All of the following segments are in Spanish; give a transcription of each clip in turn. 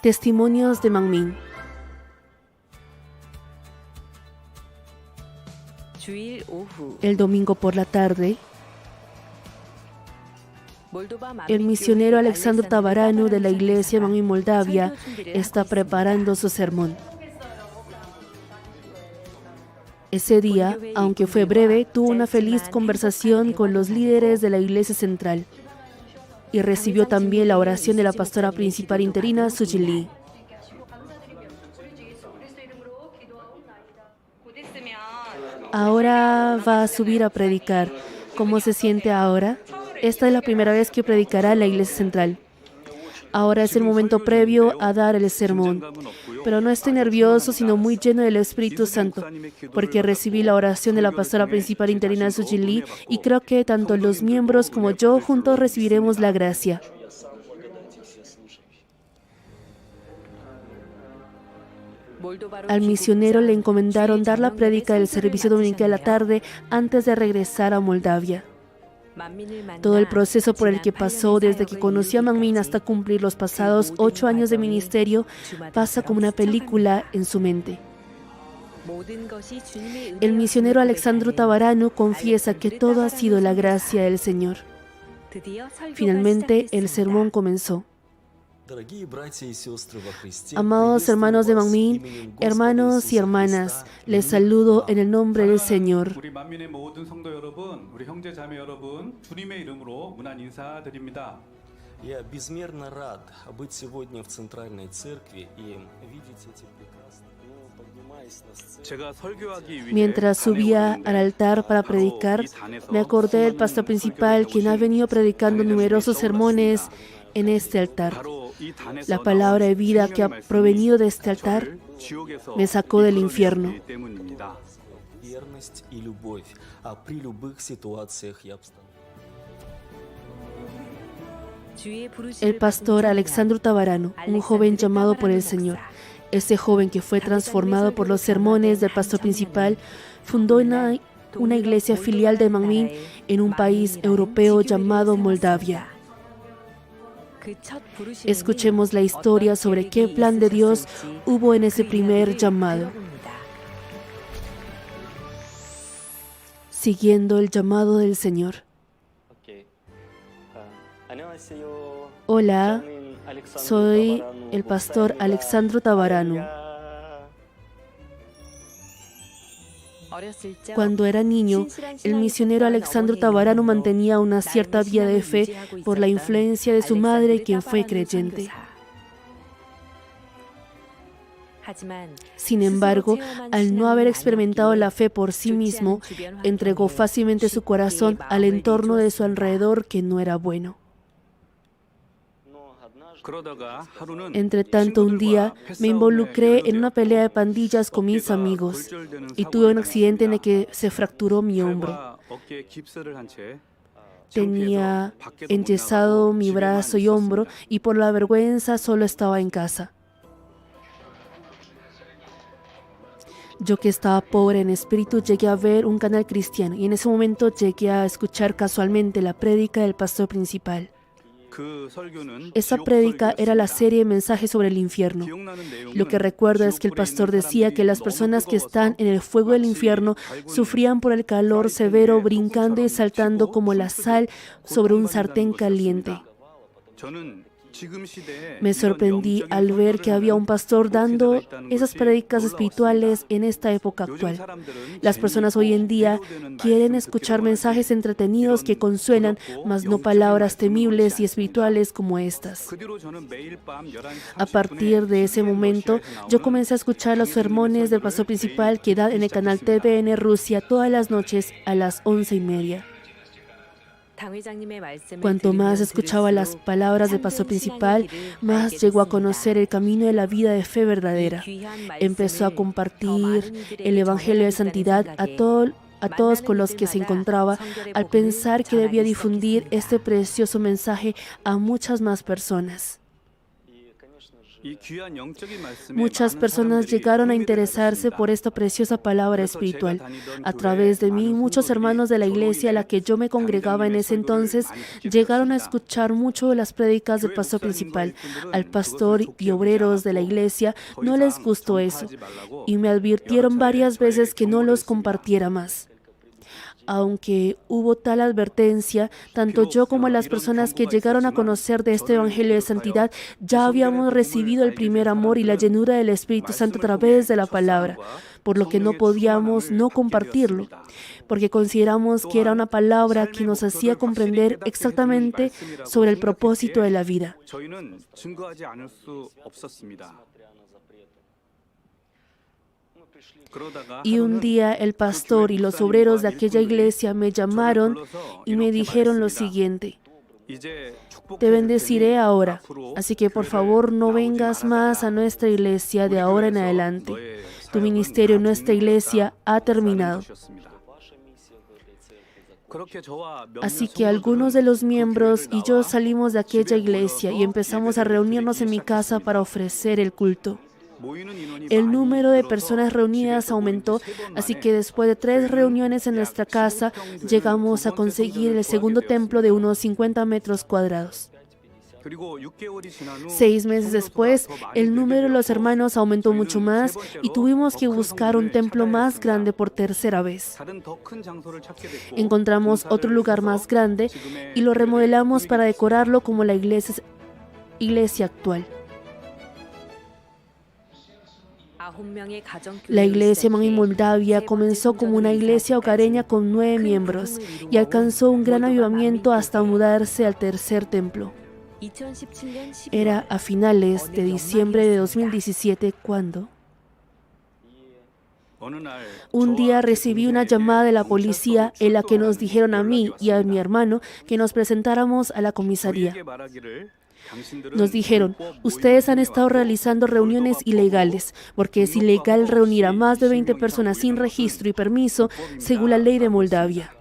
Testimonios de Mangmin. El domingo por la tarde, el misionero Alexandru Tabaranu de la iglesia Mangmin Moldavia está preparando su sermón. Ese día, aunque fue breve, tuvo una feliz conversación con los líderes de la iglesia central y recibió también la oración de la pastora principal interina, Suji Lee. Ahora va a subir a predicar. ¿Cómo se siente ahora? Esta es la primera vez que predicará en la iglesia central. Ahora es el momento previo a dar el sermón. Pero no estoy nervioso, sino muy lleno del Espíritu Santo, porque recibí la oración de la pastora principal interina, Suji Lee, y creo que tanto los miembros como yo juntos recibiremos la gracia. Al misionero le encomendaron dar la prédica del servicio dominical a la tarde antes de regresar a Moldavia. Todo el proceso por el que pasó desde que conoció a Mangmin hasta cumplir los pasados 8 años de ministerio pasa como una película en su mente. El misionero Alexandru Tabaranu confiesa que todo ha sido la gracia del Señor. Finalmente, el sermón comenzó. Amados hermanos de Mangmin, hermanos y hermanas, les saludo en el nombre del Señor. Mientras subía al altar para predicar, me acordé del pastor principal, quien ha venido predicando numerosos sermones en este altar. La palabra de vida que ha provenido de este altar me sacó del infierno. El pastor Alexandru Tabaranu, un joven llamado por el Señor. Ese joven que fue transformado por los sermones del pastor principal, fundó una iglesia filial de Mangmin en un país europeo llamado Moldavia. Escuchemos la historia sobre qué plan de Dios hubo en ese primer llamado. Siguiendo el llamado del Señor. Hola, soy el pastor Alexandru Tabaranu. Cuando era niño, el misionero Alexandru Tabaranu mantenía una cierta vida de fe por la influencia de su madre, quien fue creyente. Sin embargo, al no haber experimentado la fe por sí mismo, entregó fácilmente su corazón al entorno de su alrededor que no era bueno. Entre tanto, un día me involucré en una pelea de pandillas con mis amigos y tuve un accidente en el que se fracturó mi hombro. Tenía enyesado mi brazo y hombro y por la vergüenza solo estaba en casa. Yo, que estaba pobre en espíritu, llegué a ver un canal cristiano y en ese momento llegué a escuchar casualmente la prédica del pastor principal. Esa prédica era la serie de mensajes sobre el infierno. Lo que recuerdo es que el pastor decía que las personas que están en el fuego del infierno sufrían por el calor severo, brincando y saltando como la sal sobre un sartén caliente. Me sorprendí al ver que había un pastor dando esas prédicas espirituales en esta época actual. Las personas hoy en día quieren escuchar mensajes entretenidos que consuelan, mas no palabras temibles y espirituales como estas. A partir de ese momento, yo comencé a escuchar los sermones del pastor principal que da en el canal TVN Rusia todas las noches a las 11:30. Cuanto más escuchaba las palabras del pastor principal, más llegó a conocer el camino de la vida de fe verdadera. Empezó a compartir el evangelio de santidad a todos con los que se encontraba, al pensar que debía difundir este precioso mensaje a muchas más personas. Muchas personas llegaron a interesarse por esta preciosa palabra espiritual. A través de mí, muchos hermanos de la iglesia a la que yo me congregaba en ese entonces llegaron a escuchar mucho las prédicas del pastor principal. Al pastor y obreros de la iglesia no les gustó eso y me advirtieron varias veces que no los compartiera más. Aunque hubo tal advertencia, tanto yo como las personas que llegaron a conocer de este Evangelio de Santidad ya habíamos recibido el primer amor y la llenura del Espíritu Santo a través de la palabra, por lo que no podíamos no compartirlo, porque consideramos que era una palabra que nos hacía comprender exactamente sobre el propósito de la vida. Y un día el pastor y los obreros de aquella iglesia me llamaron y me dijeron lo siguiente: te bendeciré ahora, así que por favor no vengas más a nuestra iglesia de ahora en adelante. Tu ministerio en nuestra iglesia ha terminado. Así que algunos de los miembros y yo salimos de aquella iglesia y empezamos a reunirnos en mi casa para ofrecer el culto. El número de personas reunidas aumentó, así que después de 3 reuniones en nuestra casa, llegamos a conseguir el segundo templo de unos 50 metros cuadrados. 6 meses después, el número de los hermanos aumentó mucho más y tuvimos que buscar un templo más grande por tercera vez. Encontramos otro lugar más grande y lo remodelamos para decorarlo como la iglesia actual. La iglesia en Moldavia comenzó como una iglesia hogareña con 9 miembros y alcanzó un gran avivamiento hasta mudarse al tercer templo. Era a finales de diciembre de 2017 cuando un día recibí una llamada de la policía en la que nos dijeron a mí y a mi hermano que nos presentáramos a la comisaría. Nos dijeron: ustedes han estado realizando reuniones ilegales, porque es ilegal reunir a más de 20 personas sin registro y permiso según la ley de Moldavia.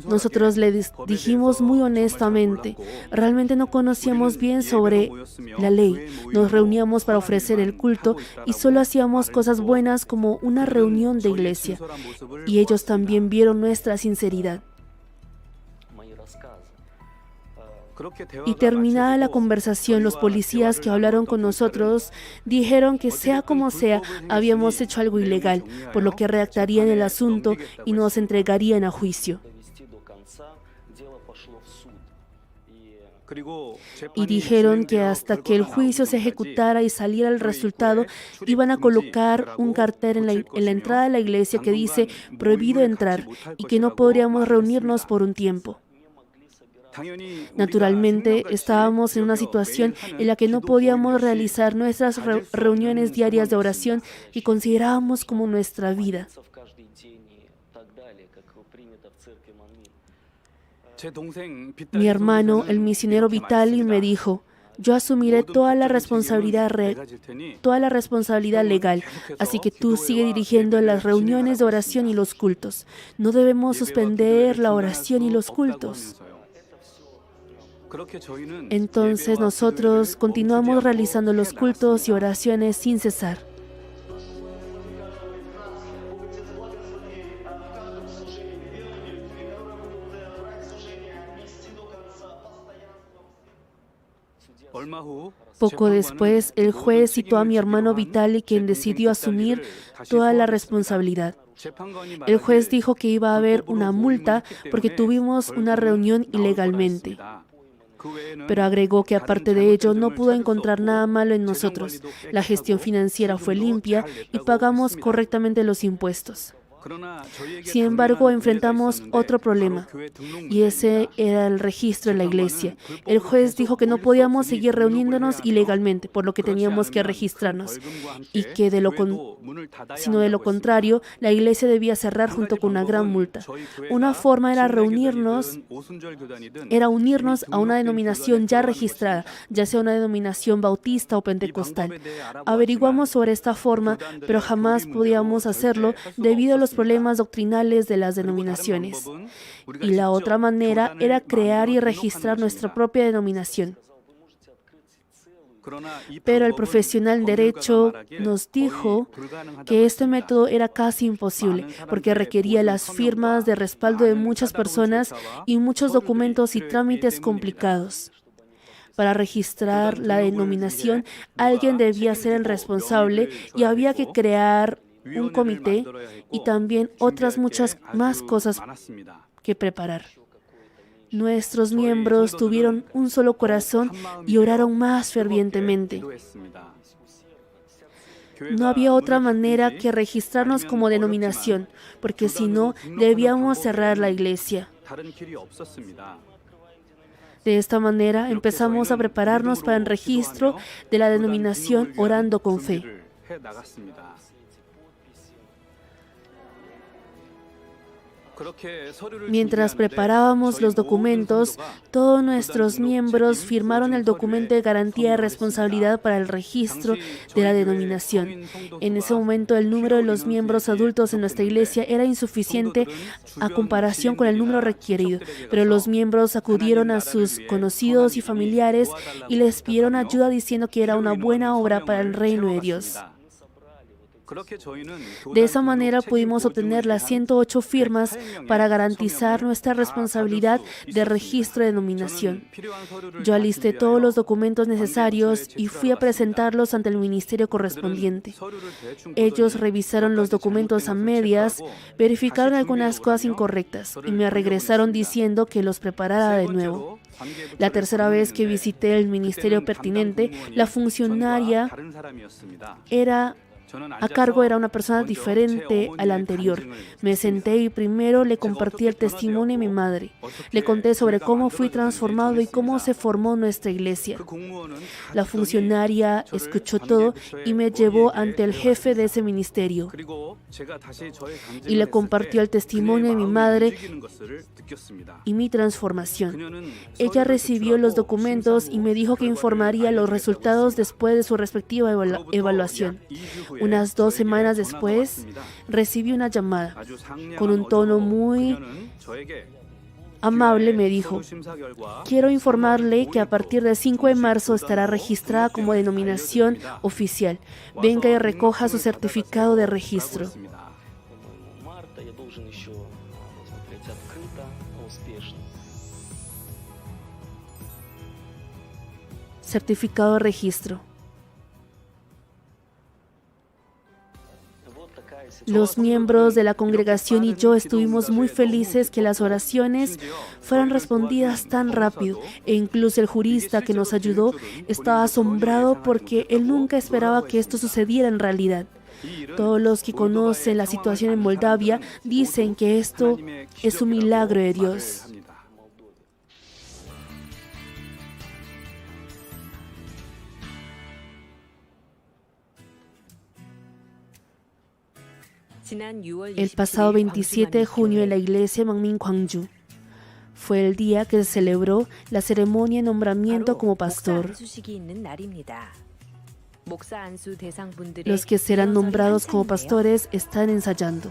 Nosotros le dijimos muy honestamente, realmente no conocíamos bien sobre la ley. Nos reuníamos para ofrecer el culto y solo hacíamos cosas buenas como una reunión de iglesia. Y ellos también vieron nuestra sinceridad. Y terminada la conversación, los policías que hablaron con nosotros dijeron que sea como sea, habíamos hecho algo ilegal, por lo que redactarían el asunto y nos entregarían a juicio. Y dijeron que hasta que el juicio se ejecutara y saliera el resultado, iban a colocar un cartel en la entrada de la iglesia que dice prohibido entrar y que no podríamos reunirnos por un tiempo. Naturalmente, estábamos en una situación en la que no podíamos realizar nuestras reuniones diarias de oración que considerábamos como nuestra vida. Mi hermano, el misionero Vitali, me dijo: yo asumiré toda la responsabilidad legal, así que tú sigue dirigiendo las reuniones de oración y los cultos. No debemos suspender la oración y los cultos. Entonces nosotros continuamos realizando los cultos y oraciones sin cesar. Poco después, el juez citó a mi hermano Vitali, quien decidió asumir toda la responsabilidad. El juez dijo que iba a haber una multa porque tuvimos una reunión ilegalmente. Pero agregó que aparte de ello no pudo encontrar nada malo en nosotros. La gestión financiera fue limpia y pagamos correctamente los impuestos. Sin embargo, enfrentamos otro problema, y ese era el registro en la iglesia. El juez dijo que no podíamos seguir reuniéndonos ilegalmente, por lo que teníamos que registrarnos, y que de lo contrario, la iglesia debía cerrar junto con una gran multa. Una forma era unirnos a una denominación ya registrada, ya sea una denominación bautista o pentecostal. Averiguamos sobre esta forma, pero jamás podíamos hacerlo debido a los problemas doctrinales de las denominaciones. Y la otra manera era crear y registrar nuestra propia denominación. Pero el profesional en derecho nos dijo que este método era casi imposible porque requería las firmas de respaldo de muchas personas y muchos documentos y trámites complicados. Para registrar la denominación, alguien debía ser el responsable y había que crear un comité y también otras muchas más cosas que preparar. Nuestros miembros tuvieron un solo corazón y oraron más fervientemente. No había otra manera que registrarnos como denominación, porque si no, debíamos cerrar la iglesia. De esta manera empezamos a prepararnos para el registro de la denominación orando con fe. Mientras preparábamos los documentos, todos nuestros miembros firmaron el documento de garantía de responsabilidad para el registro de la denominación. En ese momento, el número de los miembros adultos en nuestra iglesia era insuficiente a comparación con el número requerido, pero los miembros acudieron a sus conocidos y familiares y les pidieron ayuda diciendo que era una buena obra para el reino de Dios. De esa manera pudimos obtener las 108 firmas para garantizar nuestra responsabilidad de registro de denominación. Yo alisté todos los documentos necesarios y fui a presentarlos ante el ministerio correspondiente. Ellos revisaron los documentos a medias, verificaron algunas cosas incorrectas y me regresaron diciendo que los preparara de nuevo. La tercera vez que visité el ministerio pertinente, la funcionaria a cargo era una persona diferente a la anterior. Me senté y primero le compartí el testimonio de mi madre. Le conté sobre cómo fui transformado y cómo se formó nuestra iglesia. La funcionaria escuchó todo y me llevó ante el jefe de ese ministerio. Y le compartió el testimonio de mi madre y mi transformación. Ella recibió los documentos y me dijo que informaría los resultados después de su respectiva evaluación. Unas 2 semanas después, recibí una llamada. Con un tono muy amable me dijo: quiero informarle que a partir del 5 de marzo estará registrada como denominación oficial. Venga y recoja su certificado de registro. Certificado de registro. Los miembros de la congregación y yo estuvimos muy felices que las oraciones fueran respondidas tan rápido, e incluso el jurista que nos ayudó estaba asombrado porque él nunca esperaba que esto sucediera en realidad. Todos los que conocen la situación en Moldavia dicen que esto es un milagro de Dios. El pasado 27 de junio en la iglesia Manmin Gwangju fue el día que se celebró la ceremonia de nombramiento como pastor. Los que serán nombrados como pastores están ensayando.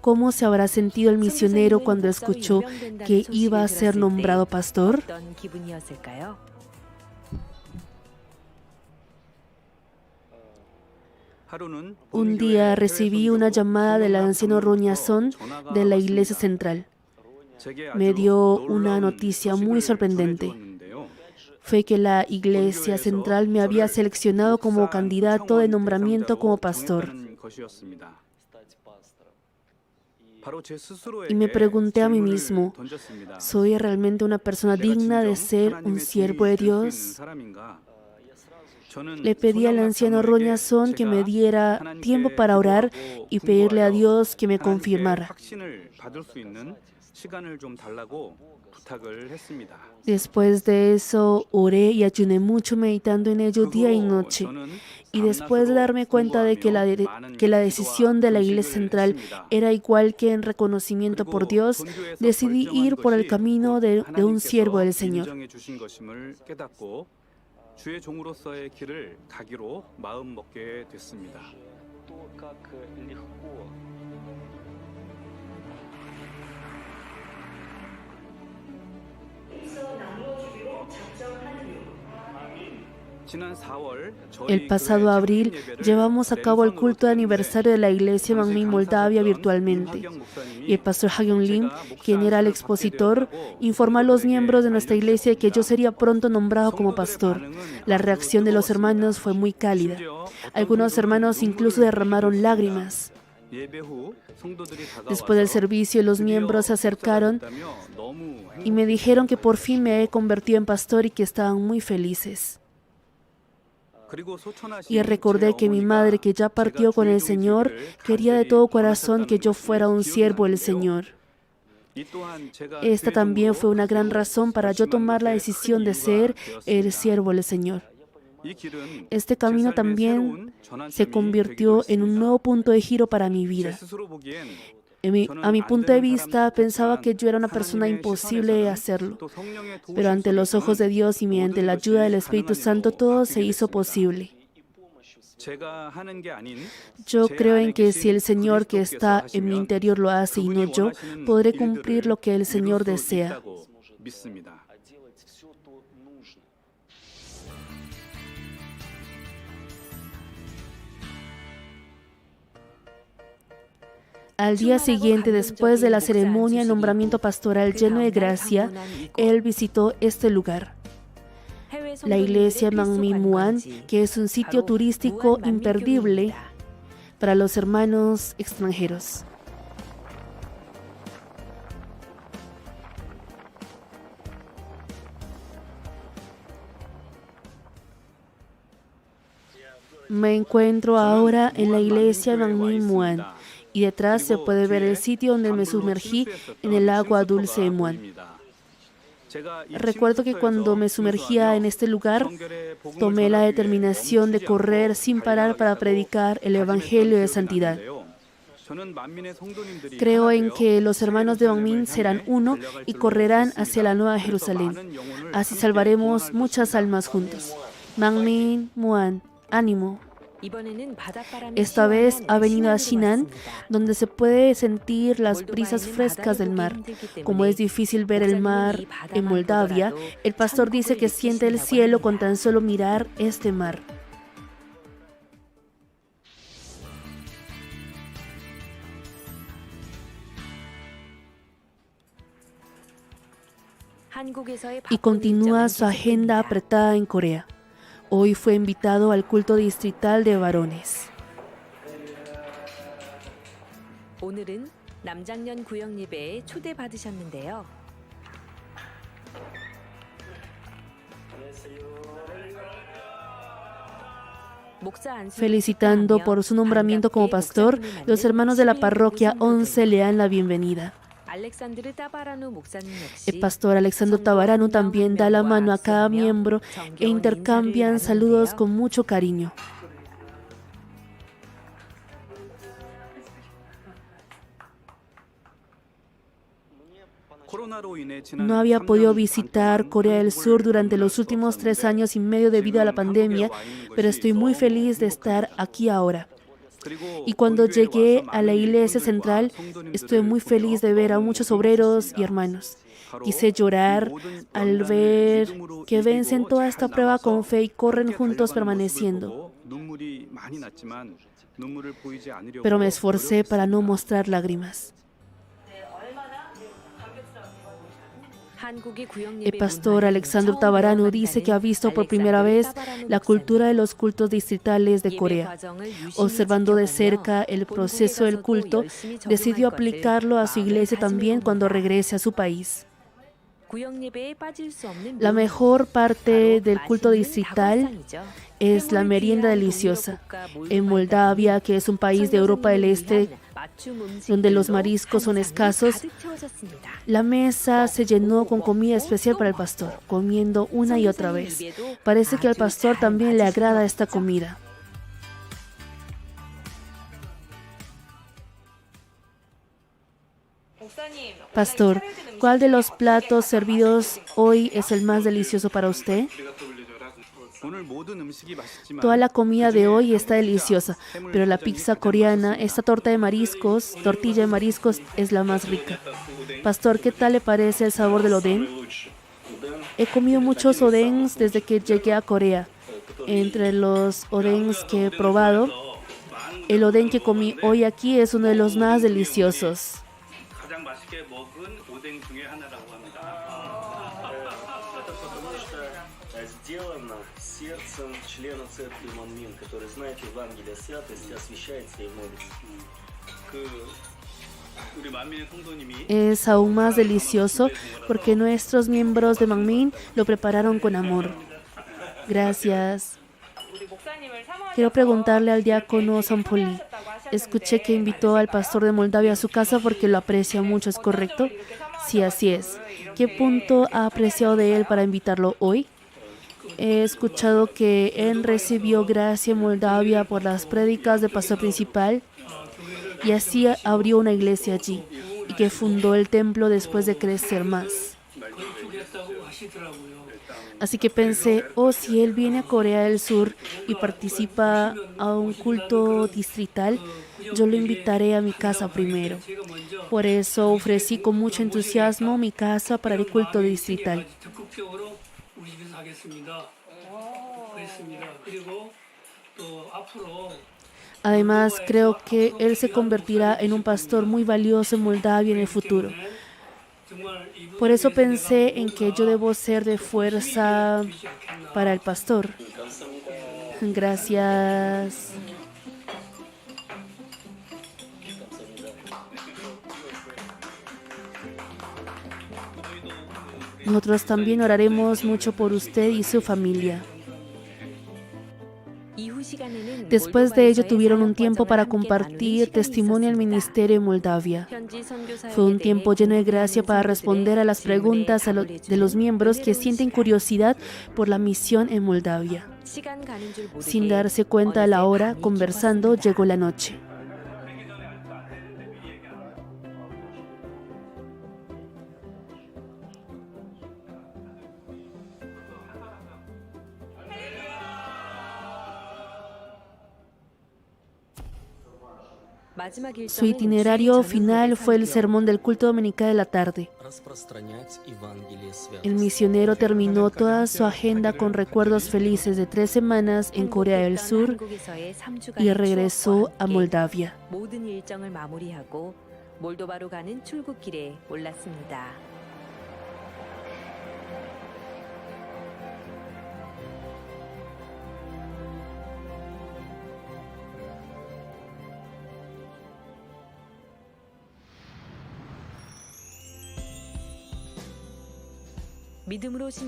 ¿Cómo se habrá sentido el misionero cuando escuchó que iba a ser nombrado pastor? Un día recibí una llamada del anciano Roñazón de la iglesia central. Me dio una noticia muy sorprendente. Fue que la iglesia central me había seleccionado como candidato de nombramiento como pastor. Y me pregunté a mí mismo, ¿soy realmente una persona digna de ser un siervo de Dios? Le pedí al anciano Roñazón que me diera tiempo para orar y pedirle a Dios que me confirmara. Después de eso, oré y ayuné mucho meditando en ello día y noche. Y después de darme cuenta de que la decisión de la iglesia central era igual que en reconocimiento por Dios, decidí ir por el camino de un siervo del Señor. 주의 종으로서의 길을 가기로 마음먹게 됐습니다. El pasado abril llevamos a cabo el culto de aniversario de la iglesia Manmin Moldavia virtualmente. Y el pastor Ha-Gyung Lim, quien era el expositor, informó a los miembros de nuestra iglesia que yo sería pronto nombrado como pastor. La reacción de los hermanos fue muy cálida. Algunos hermanos incluso derramaron lágrimas. Después del servicio, los miembros se acercaron y me dijeron que por fin me he convertido en pastor y que estaban muy felices. Y recordé que mi madre, que ya partió con el Señor, quería de todo corazón que yo fuera un siervo del Señor. Esta también fue una gran razón para yo tomar la decisión de ser el siervo del Señor. Este camino también se convirtió en un nuevo punto de giro para mi vida. A mi punto de vista, pensaba que yo era una persona imposible de hacerlo. Pero ante los ojos de Dios y mediante la ayuda del Espíritu Santo, todo se hizo posible. Yo creo en que si el Señor que está en mi interior lo hace y no yo, podré cumplir lo que el Señor desea. Al día siguiente, después de la ceremonia de nombramiento pastoral lleno de gracia, él visitó este lugar, la iglesia Manmin Muan, que es un sitio turístico imperdible para los hermanos extranjeros. Me encuentro ahora en la iglesia Manmin Muan. Y detrás se puede ver el sitio donde me sumergí en el agua dulce de Muan. Recuerdo que cuando me sumergía en este lugar, tomé la determinación de correr sin parar para predicar el Evangelio de santidad. Creo en que los hermanos de Manmin serán uno y correrán hacia la Nueva Jerusalén. Así salvaremos muchas almas juntos. Manmin Muan, ánimo. Esta vez ha venido a Shinan, donde se puede sentir las brisas frescas del mar. Como es difícil ver el mar en Moldavia, el pastor dice que siente el cielo con tan solo mirar este mar. Y continúa su agenda apretada en Corea. Hoy fue invitado al culto distrital de varones. 오늘은 남장년 구역 예배에 초대받으셨는데요. Felicitando por su nombramiento como pastor, los hermanos de la parroquia 11 le dan la bienvenida. El pastor Alexandro Tabaranu también da la mano a cada miembro e intercambian saludos con mucho cariño. No había podido visitar Corea del Sur durante los últimos 3 años y medio debido a la pandemia, pero estoy muy feliz de estar aquí ahora. Y cuando llegué a la iglesia central, estoy muy feliz de ver a muchos obreros y hermanos. Quise llorar al ver que vencen toda esta prueba con fe y corren juntos permaneciendo. Pero me esforcé para no mostrar lágrimas. El pastor Alexandro Tabaranu dice que ha visto por primera vez la cultura de los cultos distritales de Corea. Observando de cerca el proceso del culto, decidió aplicarlo a su iglesia también cuando regrese a su país. La mejor parte del culto distrital es la merienda deliciosa. En Moldavia, que es un país de Europa del Este, donde los mariscos son escasos, la mesa se llenó con comida especial para el pastor, comiendo una y otra vez. Parece que al pastor también le agrada esta comida. Pastor, ¿cuál de los platos servidos hoy es el más delicioso para usted? Toda la comida de hoy está deliciosa, pero la pizza coreana, esta tortilla de mariscos, es la más rica. Pastor, ¿qué tal le parece el sabor del oden? He comido muchos odengs desde que llegué a Corea. Entre los odengs que he probado, el oden que comí hoy aquí es uno de los más deliciosos. 가장 맛있게 먹은 오뎅 중에 하나라고 합니다. Это потому что сделано сердцем члена церкви Монмин, который знает Евангелие святости, освящается и молится. 그 우리 만민의 성도님이 Es aún más delicioso porque nuestros miembros de Manmin lo prepararon con amor. Gracias. Quiero preguntarle al diácono Sampoli. Escuché que invitó al pastor de Moldavia a su casa porque lo aprecia mucho, ¿es correcto? Sí, así es. ¿Qué punto ha apreciado de él para invitarlo hoy? He escuchado que él recibió gracia en Moldavia por las prédicas del pastor principal y así abrió una iglesia allí y que fundó el templo después de crecer más. Así que pensé, si él viene a Corea del Sur y participa a un culto distrital, yo lo invitaré a mi casa primero. Por eso ofrecí con mucho entusiasmo mi casa para el culto distrital. Además, creo que él se convertirá en un pastor muy valioso en Moldavia en el futuro. Por eso pensé en que yo debo ser de fuerza para el pastor. Gracias. Nosotros también oraremos mucho por usted y su familia. Después de ello tuvieron un tiempo para compartir testimonio al ministerio en Moldavia. Fue un tiempo lleno de gracia para responder a las preguntas de los miembros que sienten curiosidad por la misión en Moldavia. Sin darse cuenta a la hora, conversando, llegó la noche. Su itinerario final fue el sermón del culto dominical de la tarde. El misionero terminó toda su agenda con recuerdos felices de 3 semanas en Corea del Sur y regresó a Moldavia.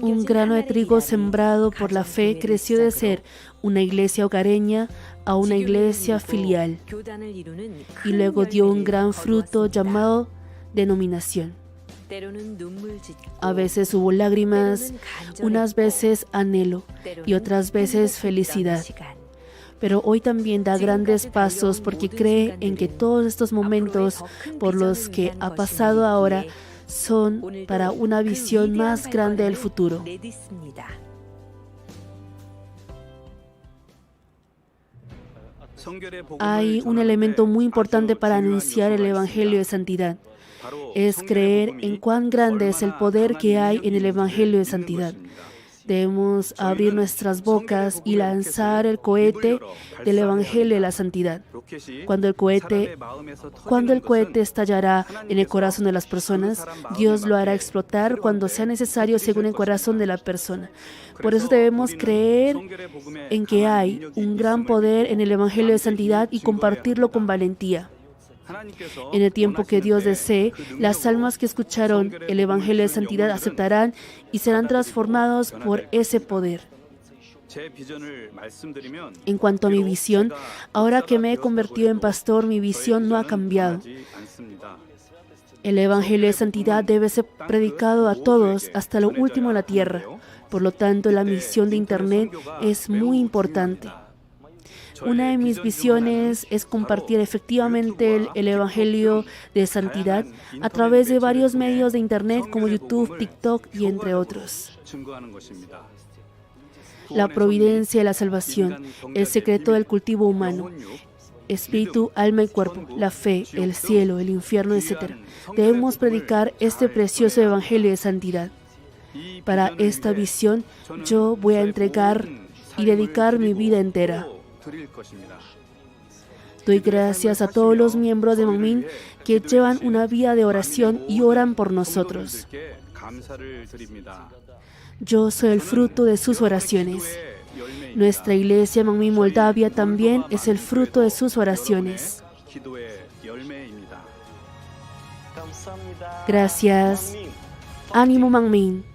Un grano de trigo sembrado por la fe creció de ser una iglesia hogareña a una iglesia filial y luego dio un gran fruto llamado denominación. A veces hubo lágrimas, unas veces anhelo y otras veces felicidad. Pero hoy también da grandes pasos porque cree en que todos estos momentos por los que ha pasado ahora son para una visión más grande del futuro. Hay un elemento muy importante para anunciar el Evangelio de Santidad. Es creer en cuán grande es el poder que hay en el Evangelio de Santidad. Debemos abrir nuestras bocas y lanzar el cohete del Evangelio de la Santidad. Cuando el cohete estallará en el corazón de las personas, Dios lo hará explotar cuando sea necesario según el corazón de la persona. Por eso debemos creer en que hay un gran poder en el Evangelio de Santidad y compartirlo con valentía. En el tiempo que Dios desee, las almas que escucharon el Evangelio de Santidad aceptarán y serán transformados por ese poder. En cuanto a mi visión, ahora que me he convertido en pastor, mi visión no ha cambiado. El Evangelio de Santidad debe ser predicado a todos hasta lo último de la tierra. Por lo tanto, la misión de Internet es muy importante. Una de mis visiones es compartir efectivamente el Evangelio de Santidad a través de varios medios de Internet como YouTube, TikTok y entre otros. La providencia y la salvación, el secreto del cultivo humano, espíritu, alma y cuerpo, la fe, el cielo, el infierno, etc. Debemos predicar este precioso Evangelio de Santidad. Para esta visión, yo voy a entregar y dedicar mi vida entera. Doy gracias a todos los miembros de Manmin que llevan una vida de oración y oran por nosotros. Yo soy el fruto de sus oraciones. Nuestra iglesia Manmin Moldavia también es el fruto de sus oraciones. Gracias. Ánimo Manmin.